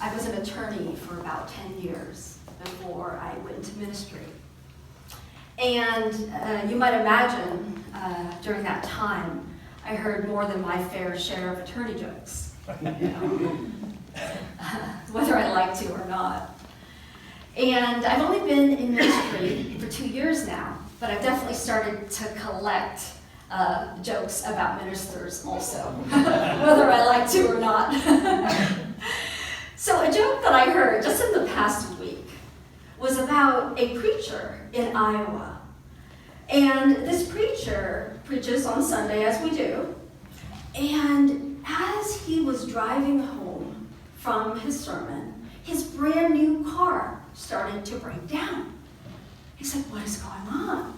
I was an attorney for about 10 years before I went into ministry. And you might imagine during that time, I heard more than my fair share of attorney jokes, whether I like to or not. And I've only been in ministry for 2 years now, but I've definitely started to collect jokes about ministers also, whether I like to or not. So a joke that I heard just in the past week was about a preacher in Iowa. And this preacher preaches on Sunday, as we do, and as he was driving home from his sermon, his brand new car started to break down. He's like, what is going on?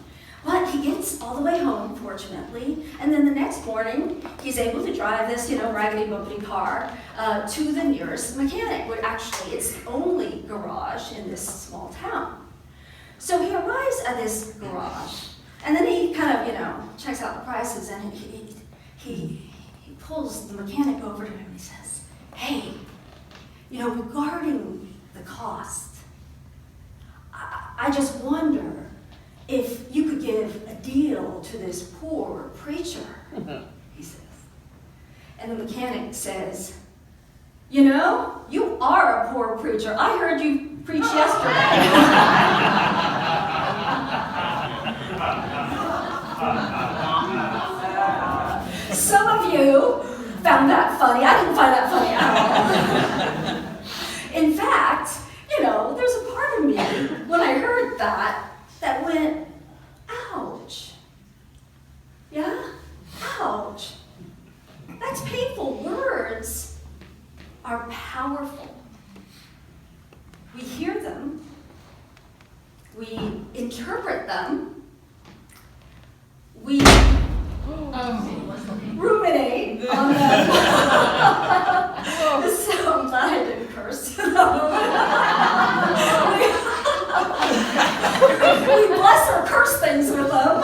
But he gets all the way home, fortunately, and then the next morning, he's able to drive this, raggedy-bumpity car to the nearest mechanic, which actually is the only garage in this small town. So he arrives at this garage, and then he kind of, checks out the prices, and he pulls the mechanic over to him, and he says, hey, regarding the cost, I just wonder if you could give a deal to this poor preacher, he says. And the mechanic says, you are a poor preacher. I heard you preach yesterday. Some of you found that funny. I didn't find that funny at all. In fact, there's a part of me, when I heard that went, ouch. Yeah? Ouch. That's painful. Words are powerful. We hear them. We interpret them. We ruminate on them. So I'm glad I didn't curse. We bless or curse things with them.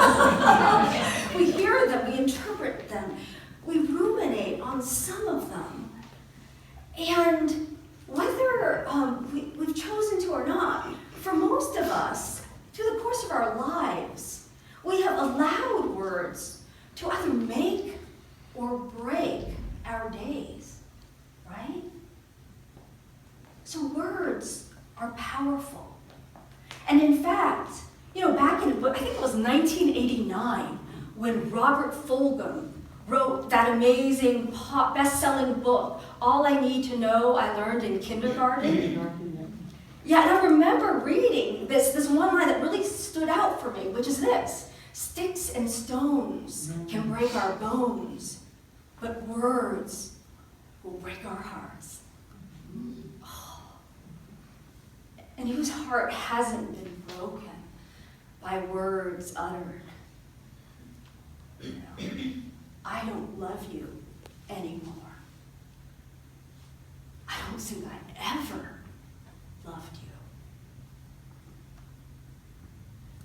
We hear them, we interpret them, we ruminate on some of them. And whether we've chosen to or not, for most of us, through the course of our lives, we have allowed words to either make or break our days, right? So words are powerful. And in fact, back in, I think it was 1989, when Robert Fulghum wrote that amazing best-selling book, All I Need to Know I Learned in Kindergarten. Yeah, and I remember reading this one line that really stood out for me, which is this: sticks and stones can break our bones, but words will break our hearts. And whose heart hasn't been broken by words uttered? I don't love you anymore. I don't think I ever loved you.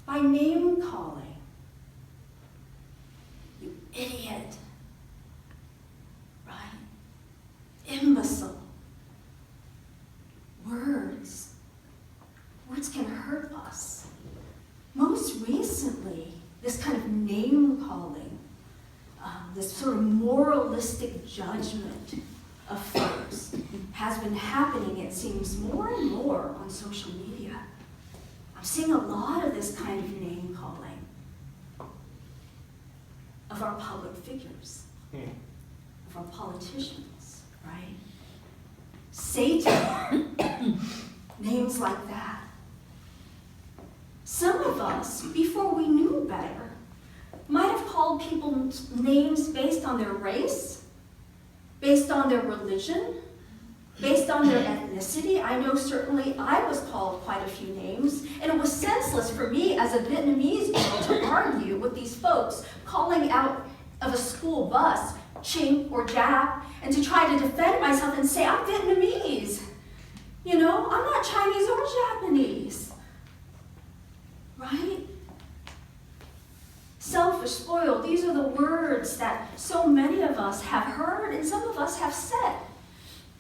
By name calling, you idiot, right? Imbecile. Words can hurt us. Most recently, this kind of name calling, this sort of moralistic judgment of folks has been happening, it seems, more and more on social media. I'm seeing a lot of this kind of name calling of our public figures, of our politicians, right? Satan, names like that. Some of us, before we knew better, might have called people names based on their race, based on their religion, based on their ethnicity. I know certainly I was called quite a few names, and it was senseless for me as a Vietnamese girl to argue with these folks calling out of a school bus Chink or Jap, and to try to defend myself and say, I'm Vietnamese. I'm not Chinese or Japanese. Right? Selfish, spoiled, these are the words that so many of us have heard and some of us have said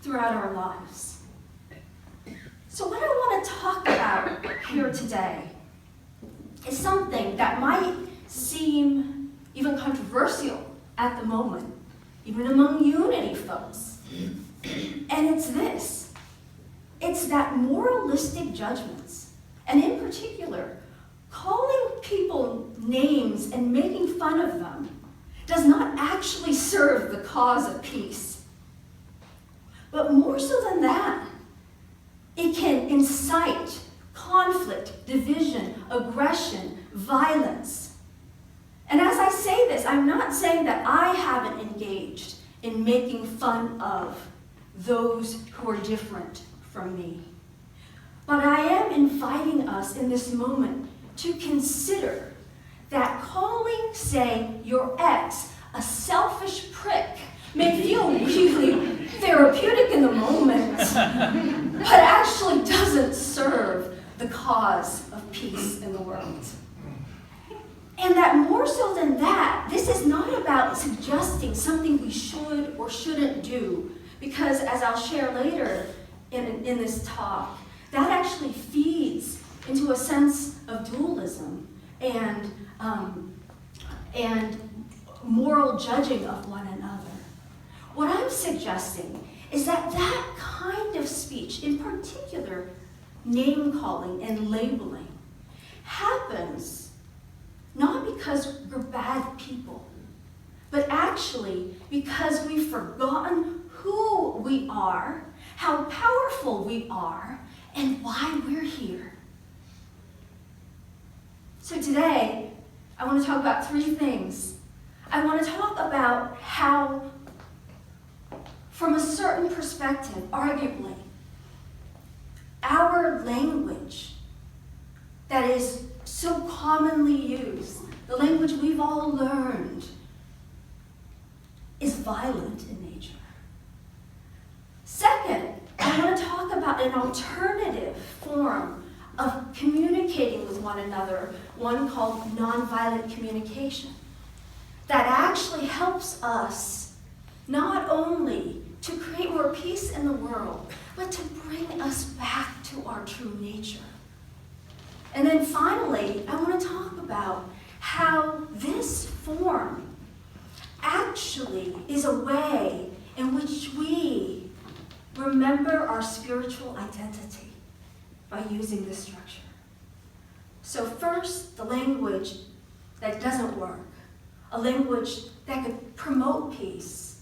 throughout our lives. So what I want to talk about here today is something that might seem even controversial at the moment, even among Unity folks. And it's this. It's that moralistic judgments, and in particular, calling people names and making fun of them does not actually serve the cause of peace. But more so than that, it can incite conflict, division, aggression, violence. And as I say this, I'm not saying that I haven't engaged in making fun of those who are different from me. But I am inviting us in this moment to consider that calling, say, your ex a selfish prick may feel really therapeutic in the moment, but actually doesn't serve the cause of peace in the world. And that more so than that, this is not about suggesting something we should or shouldn't do, because as I'll share later in this talk, that actually feeds into a sense of dualism and moral judging of one another. What I'm suggesting is that that kind of speech, in particular name-calling and labeling, happens not because we're bad people, but actually because we've forgotten who we are, how powerful we are, and why we're here. So today, I want to talk about three things. I want to talk about how, from a certain perspective, arguably, our language that is so commonly used, the language we've all learned, is violent in nature. Second, I want to talk about an alternative form of communicating with one another, one called nonviolent communication, that actually helps us not only to create more peace in the world, but to bring us back to our true nature. And then finally, I want to talk about how this form actually is a way in which we remember our spiritual identity by using this structure. So first, the language that doesn't work, a language that could promote peace,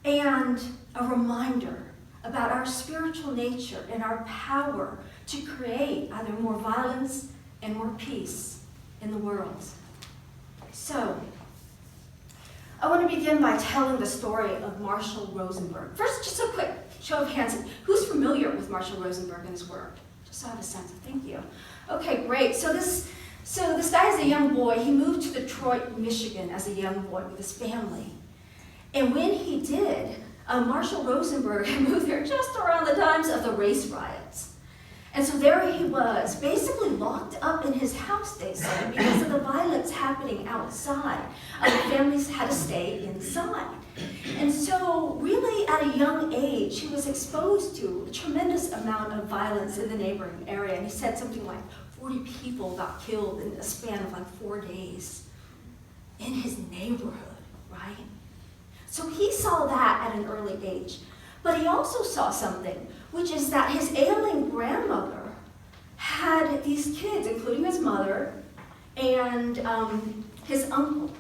and a reminder about our spiritual nature and our power to create either more violence and more peace in the world. So, I want to begin by telling the story of Marshall Rosenberg. First, just a quick show of hands. Who's familiar with Marshall Rosenberg and his work? Just so I have a sense. Thank you. Okay, great. So this guy is a young boy. He moved to Detroit, Michigan as a young boy with his family. And when he did, Marshall Rosenberg moved there just around the times of the race riots. And so there he was, basically locked up in his house, they said, because of the violence happening outside. The families had to stay inside. And so really at a young age, he was exposed to a tremendous amount of violence in the neighboring area. And he said something like 40 people got killed in a span of like 4 days in his neighborhood, right? So he saw that at an early age. But he also saw something, which is that his ailing grandmother had these kids, including his mother and his uncle,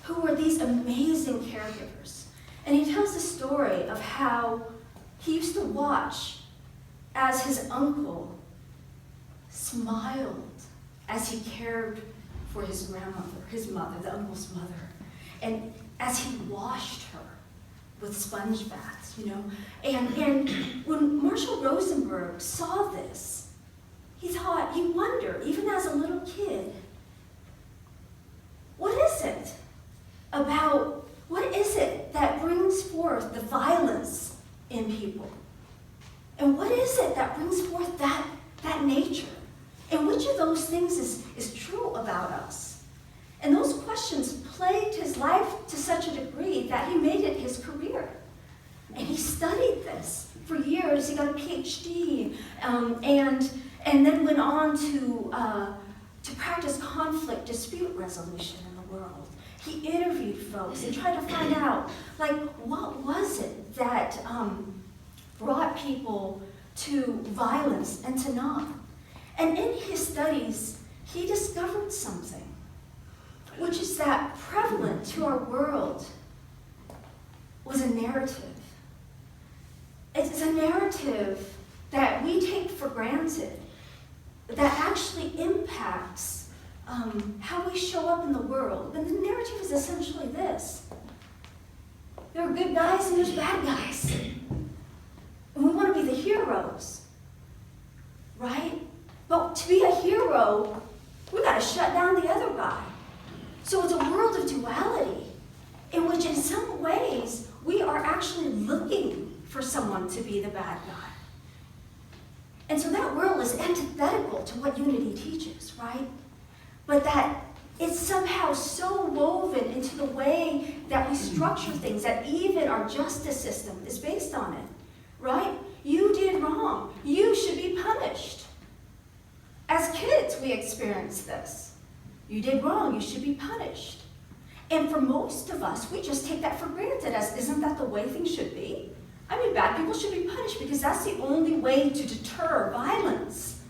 who were these amazing caregivers. And he tells the story of how he used to watch as his uncle smiled as he cared for his grandmother, his mother, the uncle's mother, and as he washed her with sponge baths, you know. And when Marshall Rosenberg saw this, he wondered, even as a little kid, what is it that brings forth the violence in people? And what is it that brings forth that nature? And which of those things is true about us? And those questions plagued his life to such a degree that he made it his career. And he studied this for years. He got a PhD, and then went on to practice conflict dispute resolution in the world. He interviewed folks and tried to find out, like, what was it that brought people to violence and to not. And in his studies, he discovered something, which is that prevalent to our world was a narrative. It's a narrative that we take for granted that actually impacts how we show up in the world. And the narrative is essentially this. There are good guys and there's bad guys. And we want to be the heroes, right? But to be a hero, we got to shut down the other guy. So it's a world of duality in which in some ways we are actually looking for someone to be the bad guy. And so that world is antithetical to what unity teaches, right? But that it's somehow so woven into the way that we structure things that even our justice system is based on it, right? You did wrong. You should be punished. As kids, we experience this. You did wrong. You should be punished. And for most of us, we just take that for granted as, isn't that the way things should be? I mean, bad people should be punished because that's the only way to deter violence.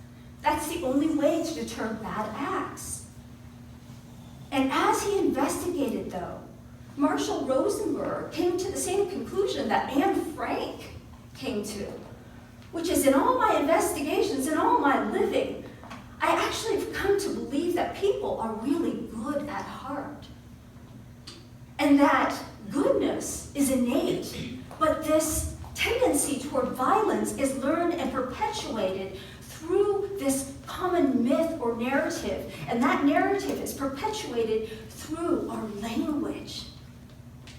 That's the only way to deter bad acts. And as he investigated, though, Marshall Rosenberg came to the same conclusion that Anne Frank came to, which is in all my investigations, in all my living, I actually have come to believe that people are really good at heart. And that goodness is innate, but this tendency toward violence is learned and perpetuated through this common myth or narrative. And that narrative is perpetuated through our language.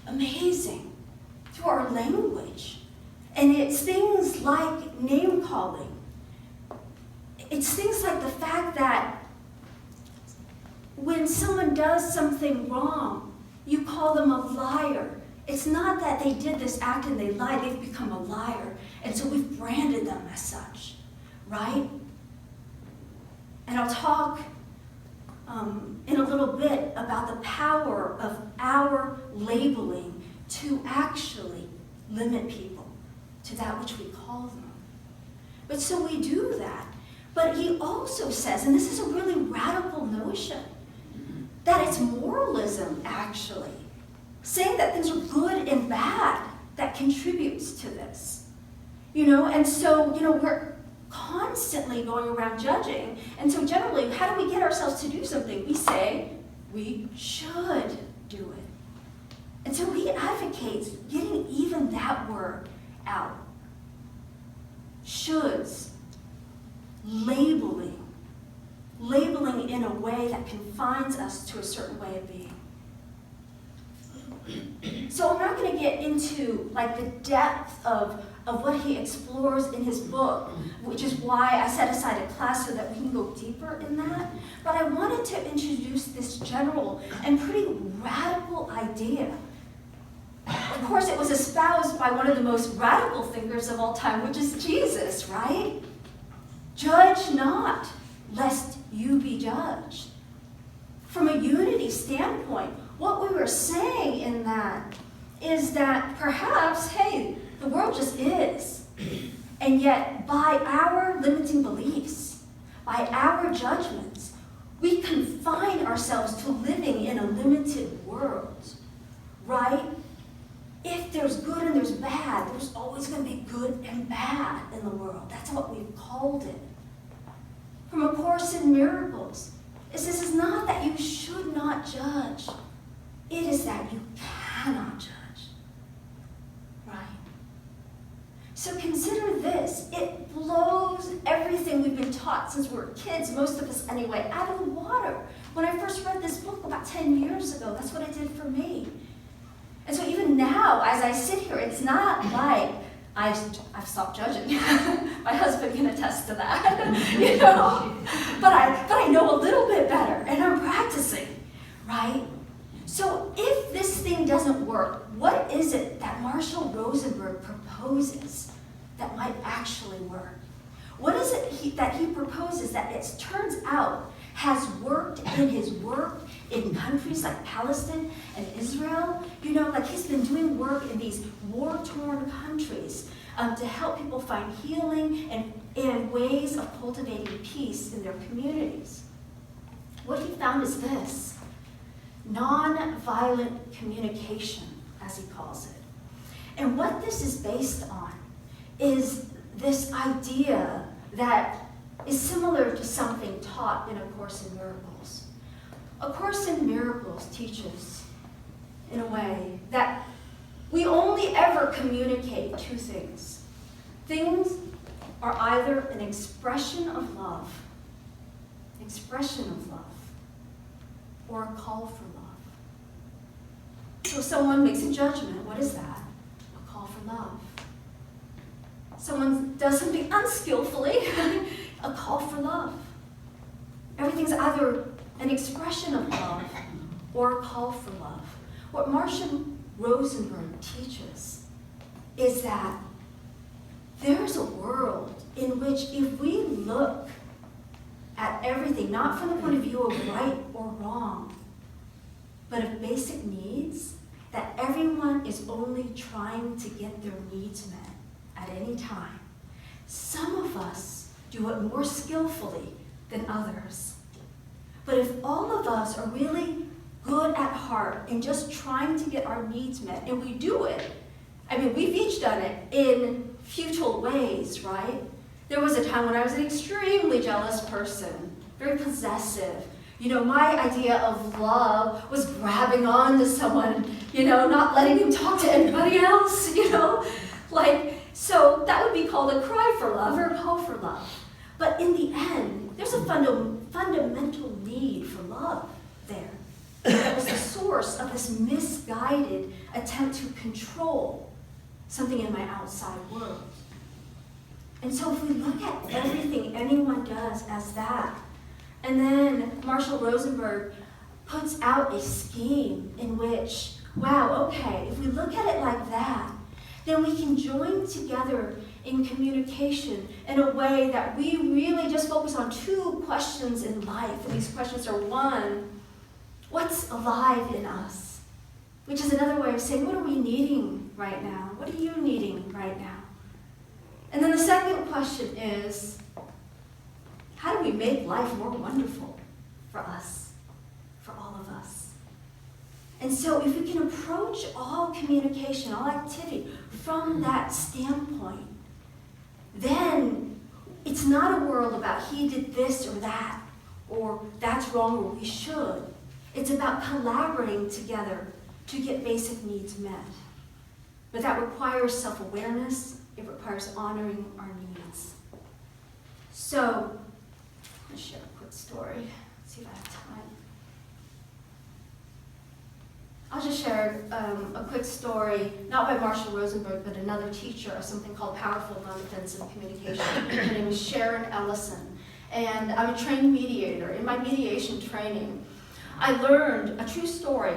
Amazing. Through our language. And it's things like name calling. It's things like the fact that when someone does something wrong, you call them a liar. It's not that they did this act and they lied, they've become a liar. And so we've branded them as such, right? And I'll talk in a little bit about the power of our labeling to actually limit people to that which we call them. But so we do that. But he also says, and this is a really radical notion, that it's moralism, actually, saying that things are good and bad that contributes to this. And so, we're constantly going around judging. And so generally, how do we get ourselves to do something? We say we should do it. And so he advocates getting even that word out. Shoulds. Labeling in a way that confines us to a certain way of being. So I'm not going to get into the depth of what he explores in his book, which is why I set aside a class so that we can go deeper in that. But I wanted to introduce this general and pretty radical idea. Of course, it was espoused by one of the most radical thinkers of all time, which is Jesus, right? Judge not, lest you be judged. From a unity standpoint, what we were saying in that is that perhaps, hey, the world just is. And yet, by our limiting beliefs, by our judgments, we confine ourselves to living in a limited world, right? If there's good and there's bad, there's always going to be good and bad in the world. That's what we've called it. From A Course in Miracles, it says it's not that you should not judge. It is that you cannot judge. Right? So consider this. It blows everything we've been taught since we were kids, most of us anyway, out of the water. When I first read this book about 10 years ago, that's what it did for me. And so even now, as I sit here, it's not like I've stopped judging. My husband can attest to that, But I know a little bit better, and I'm practicing, right? So if this thing doesn't work, what is it that Marshall Rosenberg proposes that might actually work? What is it that he proposes that it turns out has worked in his work in countries like Palestine and Israel? Like he's been doing work in these war-torn countries to help people find healing and ways of cultivating peace in their communities. What he found is this: non-violent communication, as he calls it. And what this is based on is this idea that is similar to something taught in A Course in Miracles. A Course in Miracles teaches, in a way, that we only ever communicate two things. Things are either an expression of love, or a call for love. So someone makes a judgment. What is that? A call for love. Someone does something unskillfully, a call for love. Everything's either an expression of love or a call for love. What Marshall Rosenberg teaches is that there's a world in which if we look at everything, not from the point of view of right or wrong, but of basic needs, that everyone is only trying to get their needs met at any time. Some of us do it more skillfully than others. But if all of us are really good at heart and just trying to get our needs met, and we do it, we've each done it in futile ways, right? There was a time when I was an extremely jealous person, very possessive. My idea of love was grabbing on to someone, not letting him talk to anybody else, So that would be called a cry for love or a call for love. But in the end, there's a fundamental need for love there. That was the source of this misguided attempt to control something in my outside world. And so if we look at everything anyone does as that, and then Marshall Rosenberg puts out a scheme in which, wow, okay, if we look at it like that, then we can join together in communication in a way that we really just focus on two questions in life. And these questions are, one, what's alive in us? Which is another way of saying, what are we needing right now? What are you needing right now? And then the second question is, how do we make life more wonderful for us, for all of us? And so if we can approach all communication, all activity from that standpoint, then it's not a world about he did this or that, or that's wrong or we should. It's about collaborating together to get basic needs met. But that requires self-awareness. It requires honoring our needs. So, I'm going to share a quick story. Let's see if I have time. I'll just share a quick story, not by Marshall Rosenberg, but another teacher of something called Powerful Non-Defensive Communication. Her name is Sharon Ellison. And I'm a trained mediator. In my mediation training, I learned a true story.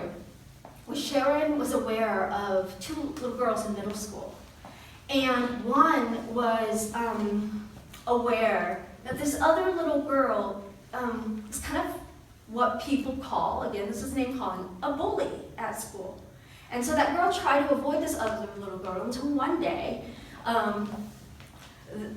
Sharon was aware of two little girls in middle school. And one was aware that this other little girl is kind of what people call, again, this is name calling, a bully at school. And so that girl tried to avoid this other little girl until one day,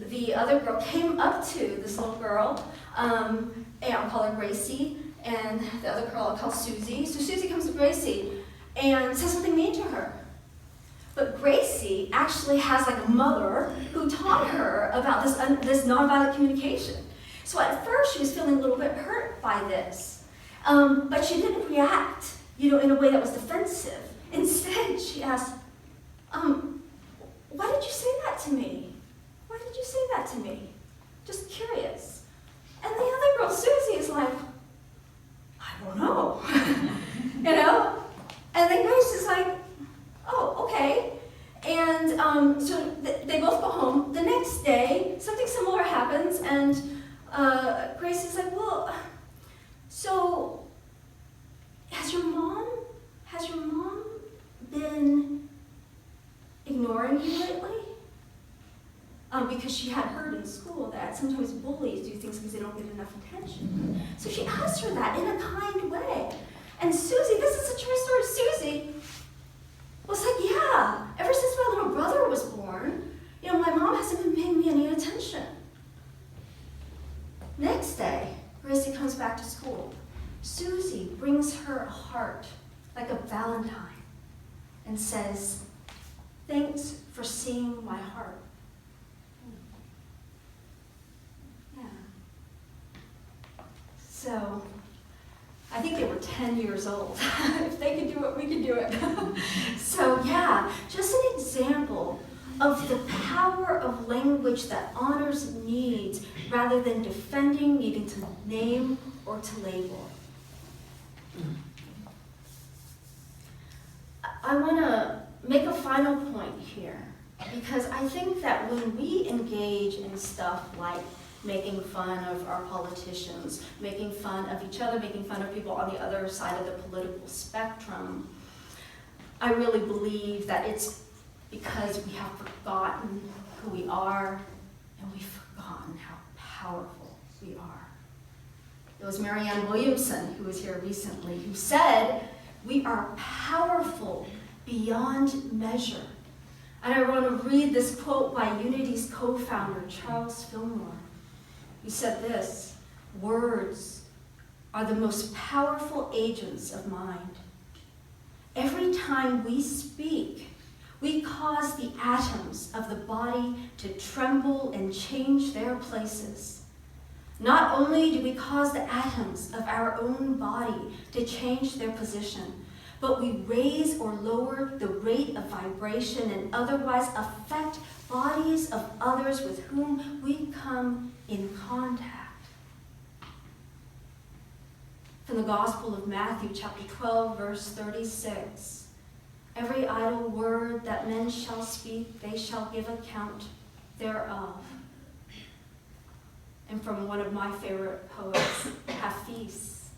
the other girl came up to this little girl, and I'll call her Gracie, and the other girl I'll call Susie. So Susie comes to Gracie and says something mean to her. But Gracie actually has like a mother who taught her about this nonviolent communication. So at first she was feeling a little bit hurt by this. But she didn't react, in a way that was defensive. Instead, she asked, why did you say that to me? Why did you say that to me? Just curious. And the other girl, Susie, is like, I don't know. And then Grace is like, oh, okay. And so they both go home. The next day, something similar happens, and Grace is like, well, so has your mom been ignoring you lately? because she had heard in school that sometimes bullies do things because they don't get enough attention. So she asked her that in a kind way. And Susie, this is a true story, Susie was like, yeah, ever since my little brother was born, my mom hasn't been paying me any attention. Next day, Gracie comes back to school. Susie brings her a heart, like a valentine, and says, thanks for seeing my heart. Yeah. So, I think they were 10 years old. If they could do it, we can do it. So yeah, just an example of the power of language that honors needs rather than defending, needing to name or to label. I want to make a final point here, because I think that when we engage in stuff like making fun of our politicians, making fun of each other, making fun of people on the other side of the political spectrum, I really believe that it's because we have forgotten who we are, and we've forgotten how powerful we are. It was Marianne Williamson, who was here recently, who said, we are powerful beyond measure. And I want to read this quote by Unity's co-founder, Charles Fillmore. He said this, words are the most powerful agents of mind. Every time we speak, we cause the atoms of the body to tremble and change their places. Not only do we cause the atoms of our own body to change their position, but we raise or lower the rate of vibration and otherwise affect bodies of others with whom we come in contact. From the Gospel of Matthew, chapter 12, verse 36, every idle word that men shall speak, they shall give account thereof. And from one of my favorite poets, Hafiz,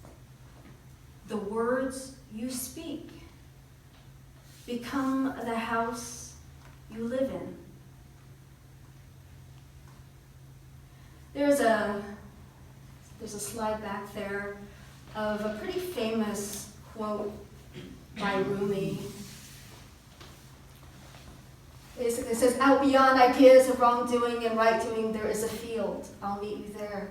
the words you speak become the house you live in. There's a slide back there of a pretty famous quote by Rumi. Basically, it says, out beyond ideas of wrongdoing and right doing, there is a field. I'll meet you there.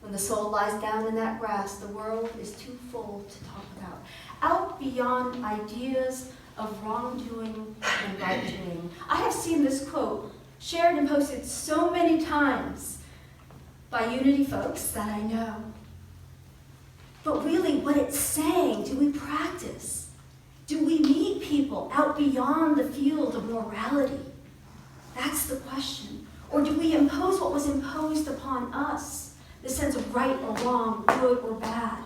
When the soul lies down in that grass, the world is too full to talk about. Out beyond ideas of wrongdoing and right doing. I have seen this quote shared and posted so many times by Unity folks that I know. But really, what it's saying, do we practice? Do we meet people out beyond the field of morality? That's the question. Or do we impose what was imposed upon us, the sense of right or wrong, good or bad?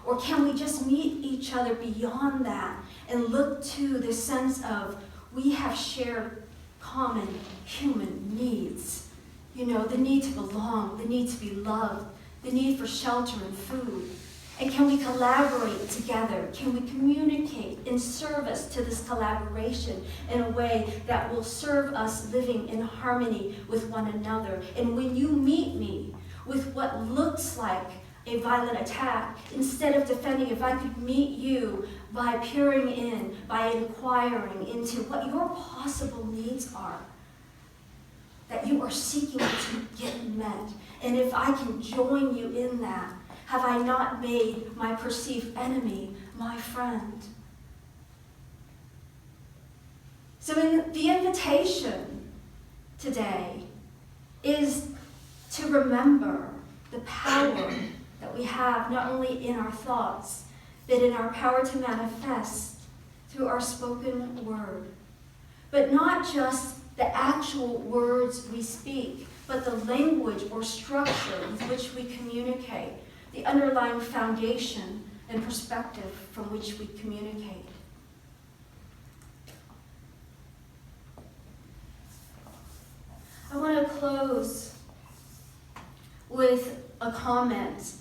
Or can we just meet each other beyond that and look to the sense of we have shared common human needs? The need to belong, the need to be loved, the need for shelter and food. And can we collaborate together? Can we communicate in service to this collaboration in a way that will serve us living in harmony with one another? And when you meet me with what looks like a violent attack, instead of defending, if I could meet you by peering in, by inquiring into what your possible needs are, that you are seeking to get met. And if I can join you in that, have I not made my perceived enemy my friend? So the invitation today is to remember the power that we have not only in our thoughts, but in our power to manifest through our spoken word. But not just the actual words we speak, but the language or structure with which we communicate, the underlying foundation and perspective from which we communicate. I want to close with a comment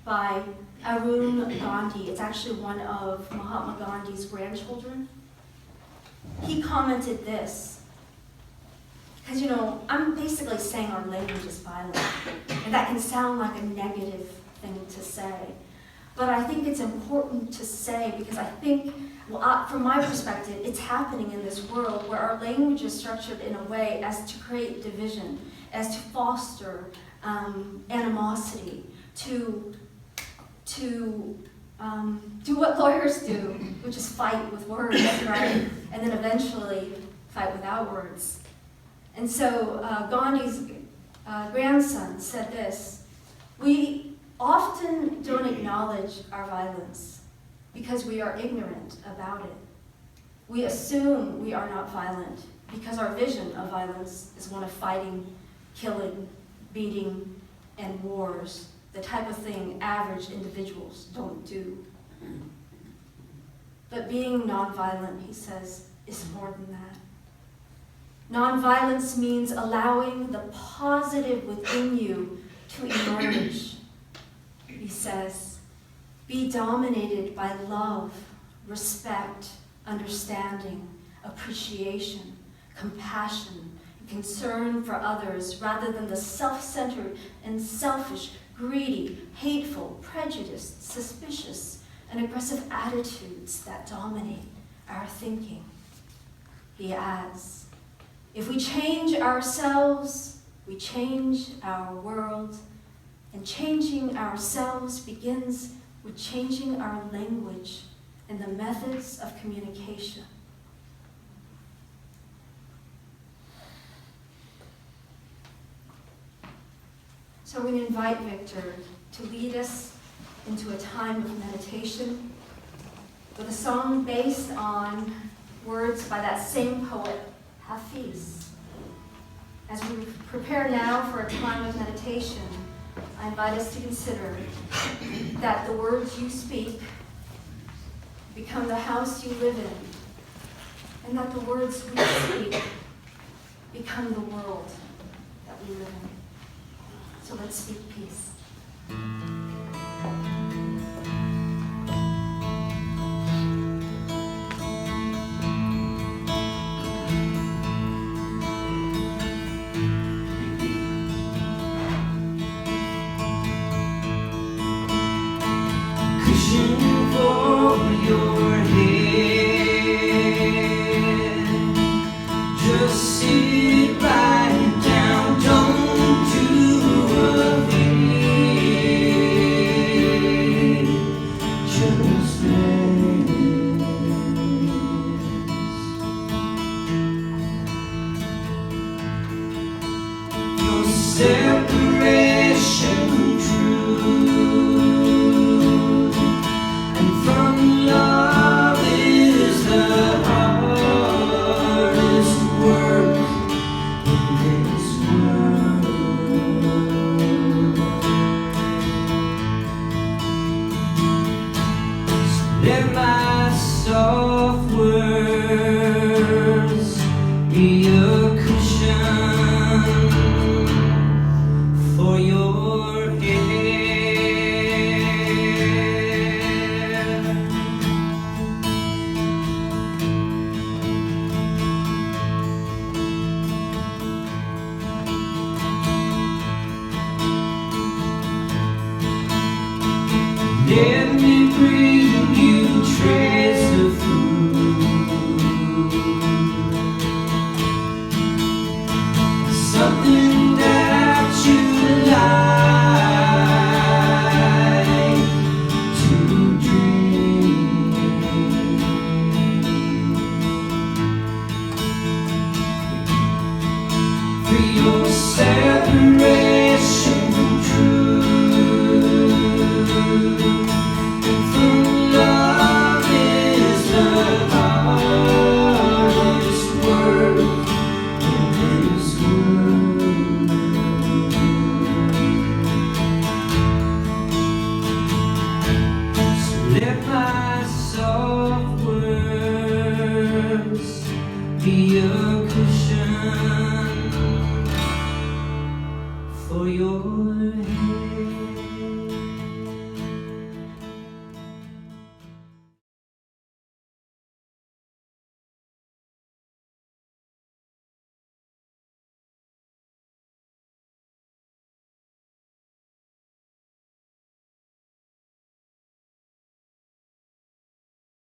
by Arun Gandhi. It's actually one of Mahatma Gandhi's grandchildren. He commented this, Because, I'm basically saying our language is violent. And that can sound like a negative thing to say. But I think it's important to say because I think, from my perspective, it's happening in this world where our language is structured in a way as to create division, as to foster animosity, to do what lawyers do, which is fight with words, right? And then eventually fight without words. And so Gandhi's grandson said this: we often don't acknowledge our violence because we are ignorant about it. We assume we are not violent because our vision of violence is one of fighting, killing, beating, and wars, the type of thing average individuals don't do. But being nonviolent, he says, is more than that. Nonviolence means allowing the positive within you to emerge. He says, be dominated by love, respect, understanding, appreciation, compassion, and concern for others rather than the self-centered and selfish, greedy, hateful, prejudiced, suspicious, and aggressive attitudes that dominate our thinking. He adds, if we change ourselves, we change our world, and changing ourselves begins with changing our language and the methods of communication. So we invite Victor to lead us into a time of meditation with a song based on words by that same poet, Hafiz. As we prepare now for a time of meditation, I invite us to consider that the words you speak become the house you live in, and that the words we speak become the world that we live in. So let's speak peace. Let my soft words be a cushion for your head. Let me bring you trays of food, something that you like to drink. For your separation from truth. Let my soft words be a cushion for your head.